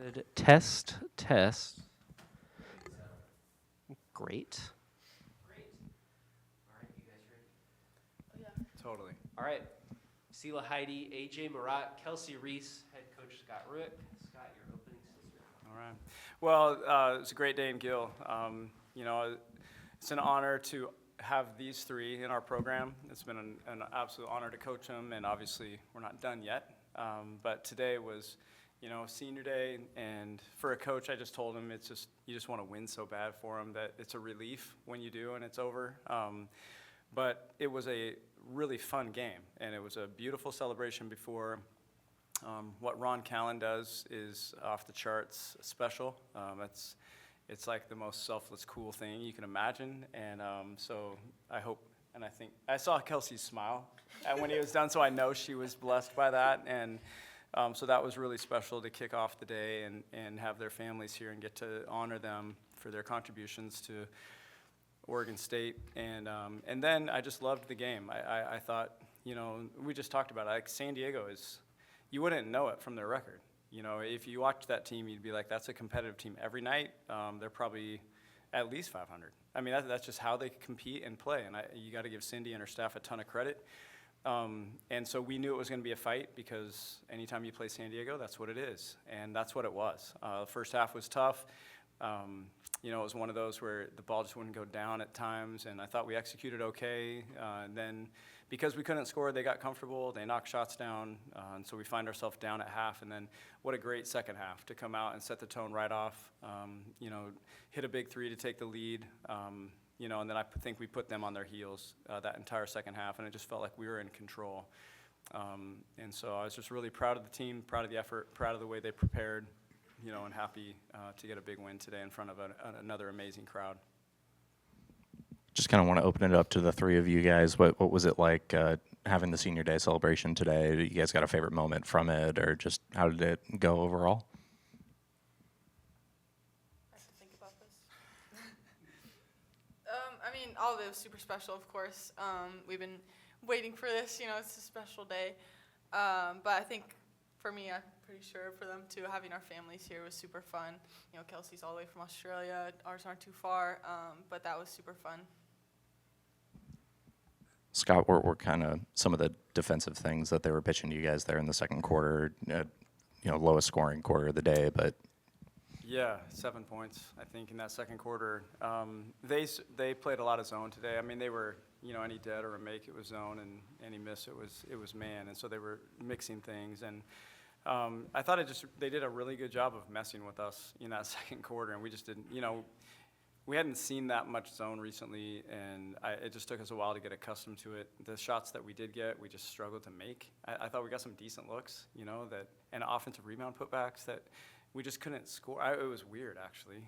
Good. Test, test. Great. Great. All right, you guys ready? Totally. All right. Sela, Heide, AJ, Marotte, Kelsey, Rees, head coach Scott Rueck. Scott, your opening statement. All right. Well, it's a great day in Gill. It's an honor to have these three in our program. It's been an absolute honor to coach them, and obviously we're not done yet. But today was, senior day, and for a coach, I just told him you just want to win so bad for him that it's a relief when you do and it's over. But it was a really fun game, and it was a beautiful celebration before. What Ron Callan does is off the charts special. It's like the most selfless, cool thing you can imagine, and so I hope, and I think, I saw Kelsey's smile when he was done, so I know she was blessed by that, and so that was really special to kick off the day and have their families here and get to honor them for their contributions to Oregon State, and then I just loved the game. I thought, we just talked about it, like San Diego is, you wouldn't know it from their record. If you watched that team, you'd be like, that's a competitive team every night. They're probably at least 500. I mean, that's just how they compete and play, and you got to give Cindy and her staff a ton of credit. And so we knew it was going to be a fight because anytime you play San Diego, that's what it is, and that's what it was. The first half was tough. It was one of those where the ball just wouldn't go down at times, and I thought we executed okay. And then because we couldn't score, they got comfortable. They knocked shots down, and so we find ourselves down at half. And then what a great second half to come out and set the tone right off. Hit a big three to take the lead. And then I think we put them on their heels that entire second half, and it just felt like we were in control. And so I was just really proud of the team, proud of the effort, proud of the way they prepared. And happy to get a big win today in front of another amazing crowd. Just kind of want to open it up to the three of you guys. What was it like having the senior day celebration today? You guys got a favorite moment from it, or just how did it go overall? I have to think about this. All of it was super special, of course. We've been waiting for this. It's a special day. But I think for me, I'm pretty sure for them too, having our families here was super fun. Kelsey's all the way from Australia. Ours aren't too far, but that was super fun. Scott, what were kind of some of the defensive things that they were pitching to you guys there in the second quarter? Lowest scoring quarter of the day, but. Yeah, 7 points, I think, in that second quarter. They played a lot of zone today. I mean, they were, any dead or a make, it was zone, and any miss, it was man. And so they were mixing things. And I thought they did a really good job of messing with us in that second quarter, and we just didn't, we hadn't seen that much zone recently, and it just took us a while to get accustomed to it. The shots that we did get, we just struggled to make. I thought we got some decent looks, and offensive rebound putbacks that we just couldn't score. It was weird, actually.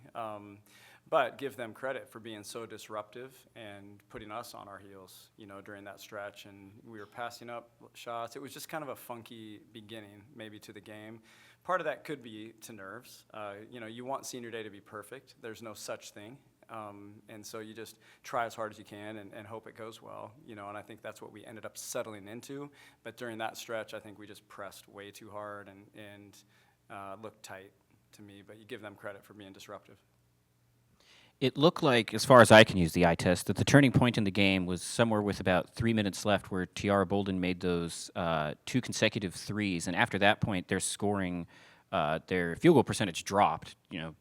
But give them credit for being so disruptive and putting us on our heels, during that stretch. And we were passing up shots. It was just kind of a funky beginning, maybe, to the game. Part of that could be to nerves. You want senior day to be perfect. There's no such thing. And so you just try as hard as you can and hope it goes well, and I think that's what we ended up settling into. But during that stretch, I think we just pressed way too hard and looked tight to me. But you give them credit for being disruptive. It looked like, as far as I can use the eye test, that the turning point in the game was somewhere with about 3 minutes left where Tiara Bolden made those 2 consecutive threes. And after that point, their scoring, their field goal percentage dropped,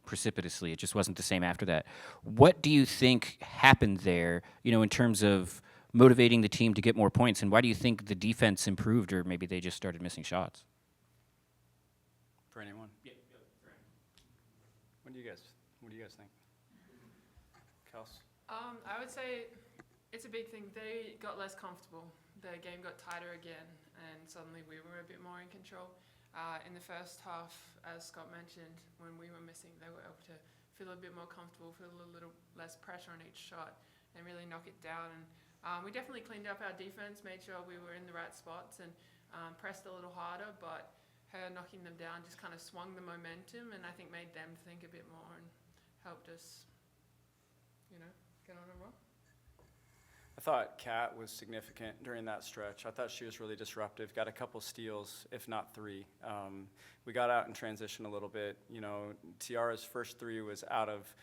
precipitously. It just wasn't the same after that. What do you think happened there, in terms of motivating the team to get more points? And why do you think the defense improved, or maybe they just started missing shots? For anyone? Yeah. What do you guys think? Kelsey? I would say it's a big thing. They got less comfortable. The game got tighter again, and suddenly we were a bit more in control. In the first half, as Scott mentioned, when we were missing, they were able to feel a bit more comfortable, feel a little less pressure on each shot, and really knock it down. And we definitely cleaned up our defense, made sure we were in the right spots, and pressed a little harder, but her knocking them down just kind of swung the momentum, and I think made them think a bit more and helped us, get on a roll. I thought Kat was significant during that stretch. I thought she was really disruptive, got a couple steals, if not 3. We got out in transition a little bit. You know, Tiara's first 3 was out of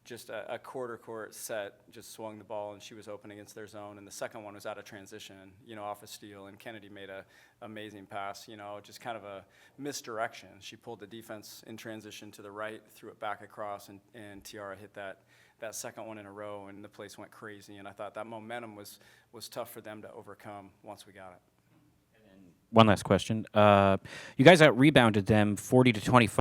just a quarter court set, just swung the ball, and she was open against their zone. And the second one was out of transition, you know, off a steal, and Kennedy made a amazing pass, you know, just kind of a misdirection. She pulled the defense in transition to the right, threw it back across, and Tiara hit that second one in a row, and the place went crazy. And I thought that momentum was tough for them to overcome once we got it. One last question. You guys out-rebounded them 40-25.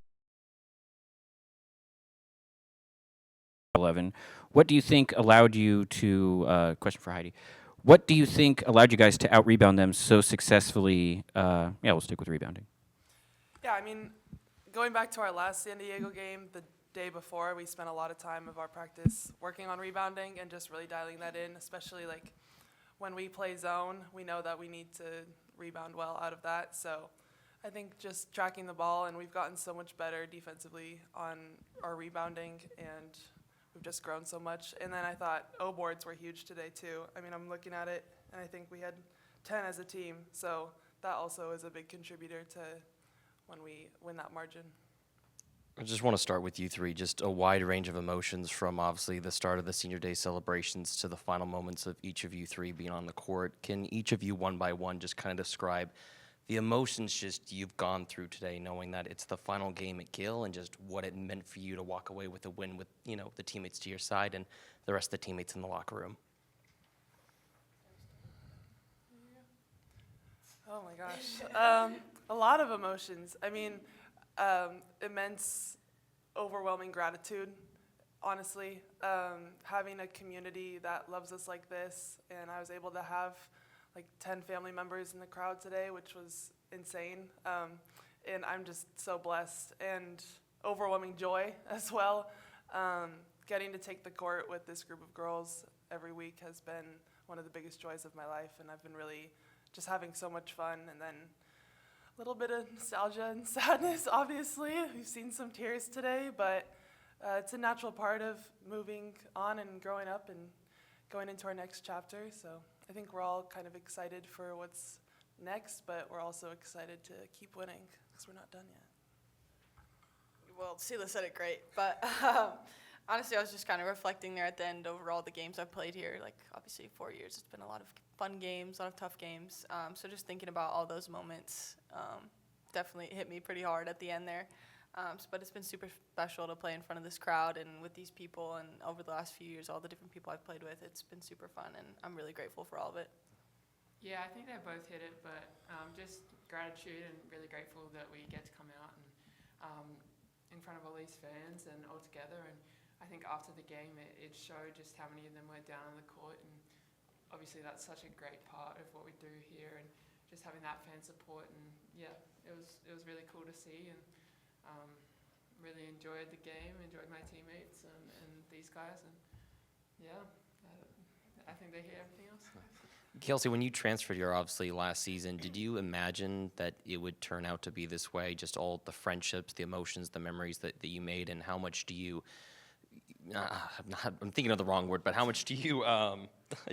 11. What do you think allowed you to, question for Heidi, what do you think allowed you guys to out-rebound them so successfully? Yeah, we'll stick with rebounding. Yeah, I mean, going back to our last San Diego game, the day before, we spent a lot of time of our practice working on rebounding and just really dialing that in, especially like when we play zone, we know that we need to rebound well out of that. So I think just tracking the ball, and we've gotten so much better defensively on our rebounding, and we've just grown so much. And then I thought O-boards were huge today too. I mean, I'm looking at it, and I think we had 10 as a team. So that also is a big contributor to when we win that margin. I just want to start with you 3, just a wide range of emotions from obviously the start of the senior day celebrations to the final moments of each of you 3 being on the court. Can each of you one by one just kind of describe the emotions just you've gone through today, knowing that it's the final game at Gill, and just what it meant for you to walk away with a win with, you know, the teammates to your side and the rest of the teammates in the locker room? Oh my gosh. A lot of emotions. I mean, immense, overwhelming gratitude, honestly. Having a community that loves us like this, and I was able to have like 10 family members in the crowd today, which was insane. And I'm just so blessed, and overwhelming joy as well. Getting to take the court with this group of girls every week has been one of the biggest joys of my life, and I've been really just having so much fun. And then a little bit of nostalgia and sadness, obviously. We've seen some tears today, but it's a natural part of moving on and growing up and going into our next chapter. So I think we're all kind of excited for what's next, but we're also excited to keep winning because we're not done yet. Well, Sela said it great, but honestly, I was just kind of reflecting there at the end over all the games I've played here. Like, obviously, 4 years, it's been a lot of fun games, a lot of tough games. So just thinking about all those moments definitely hit me pretty hard at the end there. But it's been super special to play in front of this crowd and with these people, and over the last few years, all the different people I've played with. It's been super fun, and I'm really grateful for all of it. Yeah, I think they both hit it, but just gratitude and really grateful that we get to come out and in front of all these fans and all together. And I think after the game, it showed just how many of them were down on the court, and obviously that's such a great part of what we do here, and just having that fan support. And yeah, it was really cool to see, and really enjoyed the game, enjoyed my teammates and these guys, and yeah, I think they hit everything else. Kelsey, when you transferred here, obviously, last season, did you imagine that it would turn out to be this way? Just all the friendships, the emotions, the memories that you made, and how much do you, I'm thinking of the wrong word, but how much do you, I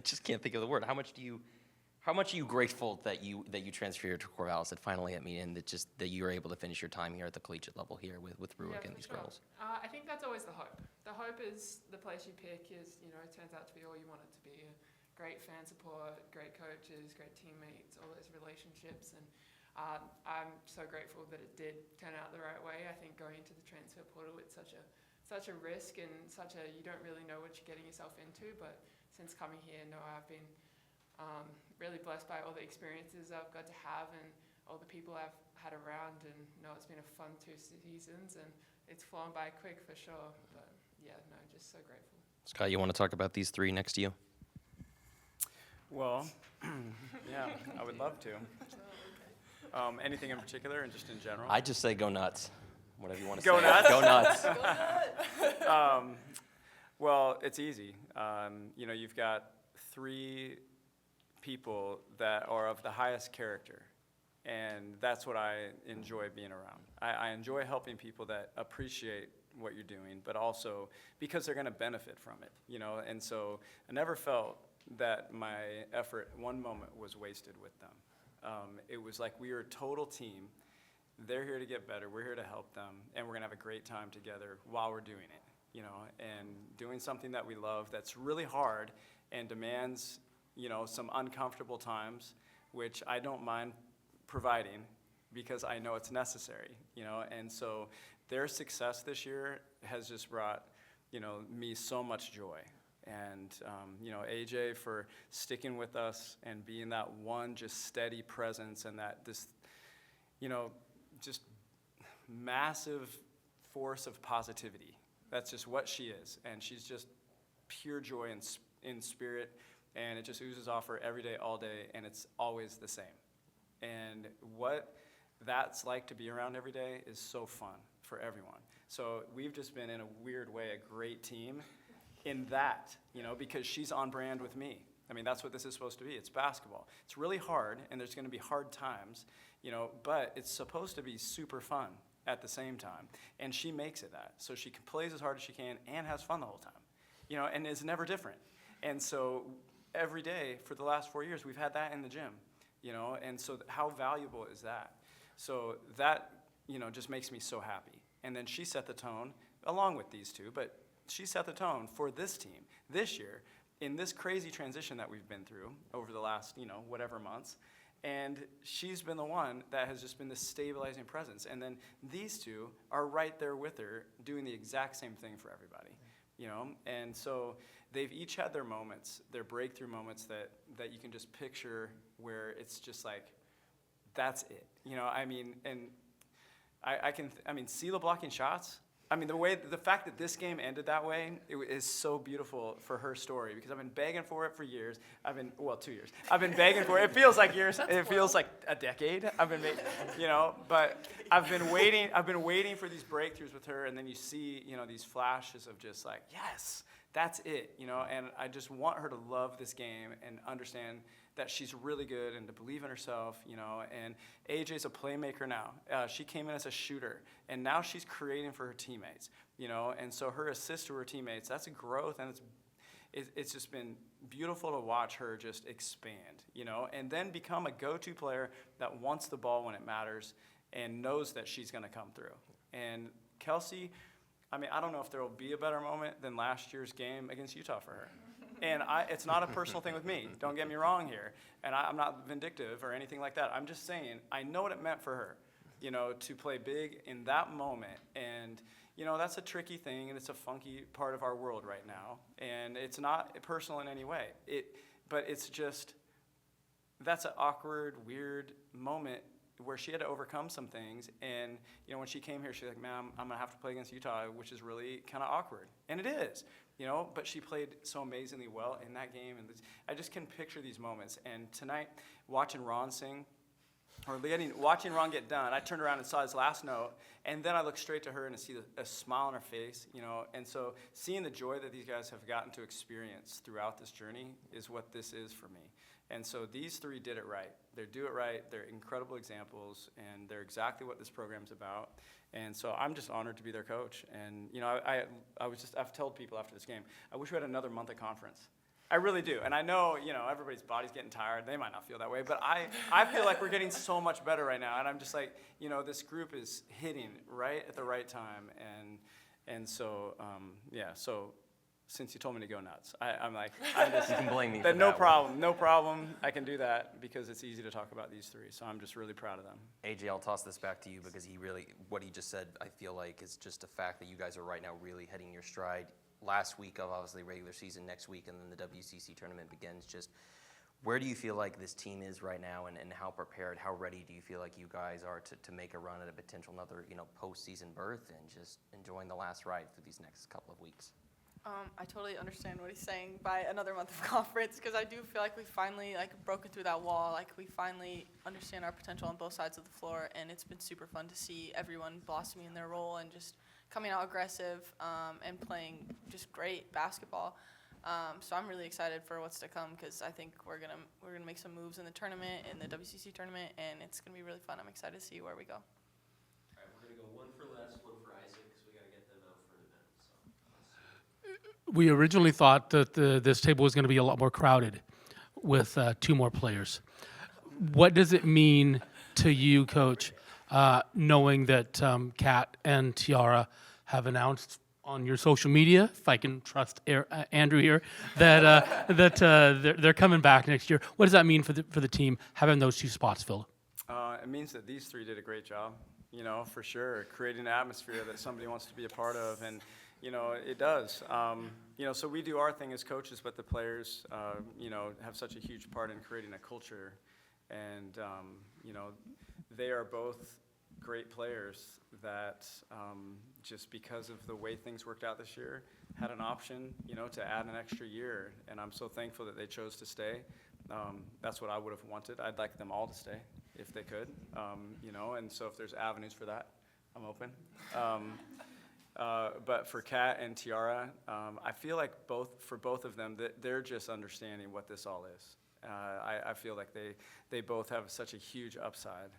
just can't think of the word. How much are you grateful that you transferred here to Corvallis, that finally, I mean, and that you were able to finish your time here at the collegiate level here with Rueck and these girls? I think that's always the hope. The hope is the place you pick is, you know, it turns out to be all you want it to be. Great fan support, great coaches, great teammates, all those relationships, and I'm so grateful that it did turn out the right way. I think going into the transfer portal, it's such a risk and you don't really know what you're getting yourself into, but since coming here, no, I've been really blessed by all the experiences I've got to have and all the people I've had around, and no, it's been a fun 2 seasons, and it's flown by quick for sure, but yeah, no, just so grateful. Scott, you want to talk about these 3 next to you? Well, yeah, I would love to. Anything in particular, and just in general? I just say go nuts. Whatever you want to Go say. nuts? Go nuts. Well, it's easy. You know, you've got 3 people that are of the highest character, and that's what I enjoy being around. I enjoy helping people that appreciate what you're doing, but also because they're going to benefit from it, you know. And so I never felt that my effort one moment was wasted with them. It was like we were a total team. They're here to get better. We're here to help them, and we're gonna have a great time together while we're doing it, you know, and doing something that we love that's really hard and demands, you know, some uncomfortable times, which I don't mind providing because I know it's necessary, you know, and so their success this year has just brought, you know, me so much joy. And, you know, AJ for sticking with us and being that one just steady presence and that this, you know, just massive force of positivity. That's just what she is. And she's just pure joy in spirit, and it just oozes off her every day, all day, and it's always the same. And what that's like to be around every day is so fun for everyone. So we've just been, in a weird way, a great team in that, you know, because she's on brand with me. I mean, that's what this is supposed to be. It's basketball. It's really hard, and there's going to be hard times, you know, but it's supposed to be super fun at the same time. And she makes it that. So she plays as hard as she can and has fun the whole time, you know, and is never different. And so every day for the last 4 years, we've had that in the gym, you know, and so how valuable is that? So that, you know, just makes me so happy. And then she set the tone, along with these two, but she set the tone for this team this year in this crazy transition that we've been through over the last, you know, whatever months. And she's been the one that has just been this stabilizing presence. And then these two are right there with her doing the exact same thing for everybody, you know? And so they've each had their moments, their breakthrough moments that you can just picture where it's just like, that's it. You know, I mean, and I mean, Sela blocking shots, I mean, the fact that this game ended that way, it is so beautiful for her story, because I've been begging for it for years. 2 years. I've been begging for it. It feels like years. It feels like a decade. You know, but I've been waiting for these breakthroughs with her, and then you see, you know, these flashes of just like, yes, that's it, you know, and I just want her to love this game and understand that she's really good and to believe in herself, you know, and AJ's a playmaker now. She came in as a shooter, and now she's creating for her teammates, you know, and so her assist to her teammates, that's a growth, and it's just been beautiful to watch her just expand, you know, and then become a go-to player that wants the ball when it matters and knows that she's going to come through. And Kelsey, I mean, I don't know if there will be a better moment than last year's game against Utah for her. And it's not a personal thing with me. Don't get me wrong here. And I'm not vindictive or anything like that. I'm just saying I know what it meant for her, you know, to play big in that moment. And, you know, that's a tricky thing, and it's a funky part of our world right now. And it's not personal in any way. But it's just, that's an awkward, weird moment where she had to overcome some things. And, you know, when she came here, she's like, man, I'm going to have to play against Utah, which is really kind of awkward. And it is. You know, but she played so amazingly well in that game, and I just can picture these moments. And tonight, watching Ron sing, or watching Ron get done, I turned around and saw his last note, and then I looked straight to her and I see a smile on her face, you know. And so seeing the joy that these guys have gotten to experience throughout this journey is what this is for me. And so these three did it right. They do it right. They're incredible examples, and they're exactly what this program's about. And so I'm just honored to be their coach. And, you know, I've told people after this game, I wish we had another month of conference. I really do. And I know, you know, everybody's body's getting tired. They might not feel that way. But I feel like we're getting so much better right now. And I'm just like, you know, this group is hitting right at the right time. And so, yeah, so since you told me to go nuts, I'm like, You can blame me for no that problem, no problem. I can do that because it's easy to talk about these three. So I'm just really proud of them. AJ, I'll toss this back to you because what he just said, I feel like is just a fact that you guys are right now really hitting your stride. Last week of obviously regular season, next week, and then the WCC tournament begins. Just where do you feel like this team is right now, and how prepared, how ready do you feel like you guys are to make a run at a potential another, you know, postseason berth and just enjoying the last ride through these next couple of weeks? I totally understand what he's saying by another month of conference, because I do feel like we finally broken through that wall. Like, we finally understand our potential on both sides of the floor, and it's been super fun to see everyone blossoming in their role and just coming out aggressive and playing just great basketball. So I'm really excited for what's to come, because I think we're gonna make some moves in the tournament, in the WCC tournament, and it's gonna be really fun. I'm excited to see where we go. All right, we're going to go one for Les, one for Isaac, because we got to get them out for an event. So let's see. we originally thought that this table was going to be a lot more crowded with 2 more players. What does it mean to you, Coach, knowing that Kat and Tiara have announced on your social media, if I can trust Andrew here, that they're coming back next year? What does that mean for the team having those 2 spots filled? It means that these 3 did a great job, for sure, creating an atmosphere that somebody wants to be a part of, and it does. So we do our thing as coaches, but the players, have such a huge part in creating a culture, and they are both great players that just because of the way things worked out this year, had an option, to add an extra year, and I'm so thankful that they chose to stay. That's what I would have wanted. I'd like them all to stay if they could, and so if there's avenues for that, I'm open. But for Kat and Tiara, I feel like for both of them, that they're just understanding what this all is. I feel like they both have such a huge upside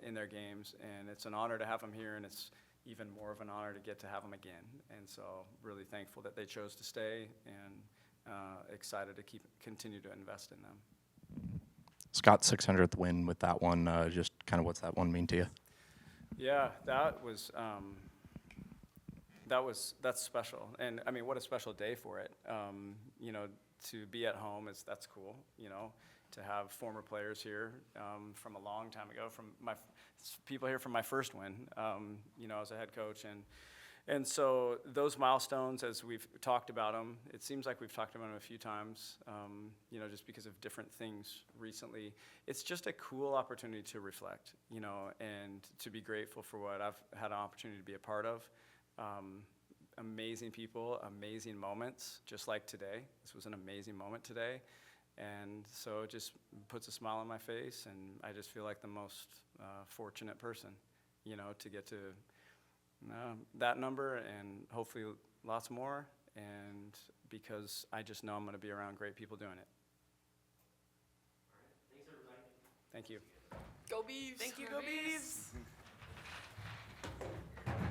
in their games, and it's an honor to have them here, and it's even more of an honor to get to have them again. And so really thankful that they chose to stay, and excited to continue to invest in them. Scott's 600th win with that one. Just kind of what's that one mean to you? Yeah, that's special, and I mean, what a special day for it. To be at home that's cool. To have former players here from a long time ago, from people here from my first win. As a head coach, and so those milestones, as we've talked about them, it seems like we've talked about them a few times. Just because of different things recently, it's just a cool opportunity to reflect. And to be grateful for what I've had an opportunity to be a part of. Amazing people, amazing moments, just like today. This was an amazing moment today. And so it just puts a smile on my face, and I just feel like the most fortunate person, to get to that number and hopefully lots more, and because I just know I'm going to be around great people doing it. Thanks, everybody. Thank you. Go Beavs! Thank you, go Beavs!